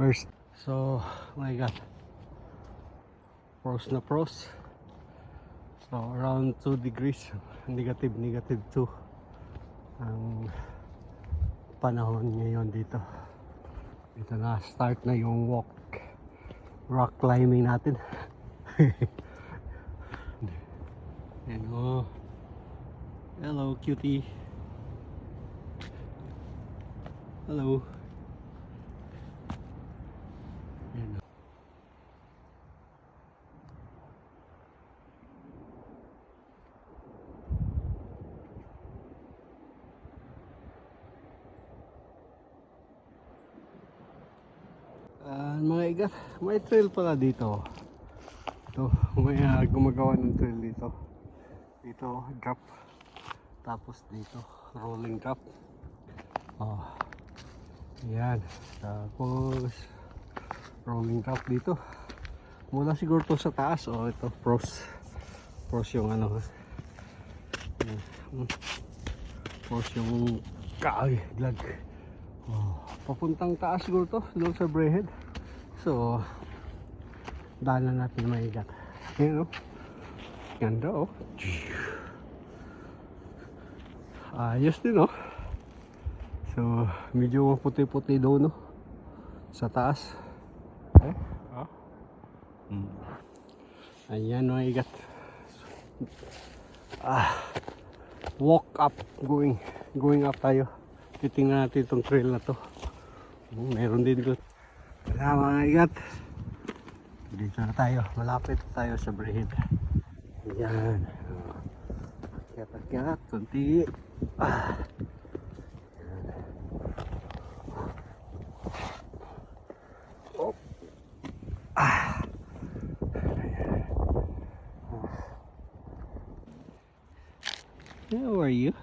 First. So, my God. Pros na pros. So, around 2 degrees. Negative 2. Ang panahon ngayon dito. Dito na start na yung rock climbing natin. And oh, hello cutie. Hello. Ayan. Mga igat, may trail pala dito. Ito, may gumagawa ng trail dito. Dito, drop. Tapos dito, rolling drop. Oh, yan. Tapos, rolling drop dito. Mula siguro to sa taas. Oh, ito, pros yung ano. Pros yung kaaglag. Oh, papuntang taas siguro to, doon sa Braehead. So, daanan natin maigat. Ayan o. Ganda o. Ayos din o. So, medyo puti-puti doon o. Sa taas. Ayan maigat. Walk up. Going up tayo. Titingnan natin itong trail na to. Meron din doon. Wala mga igat. Dito na tayo. Malapit tayo sa Braehead. Ayan. Akyat. Kunti. Oh. How are you?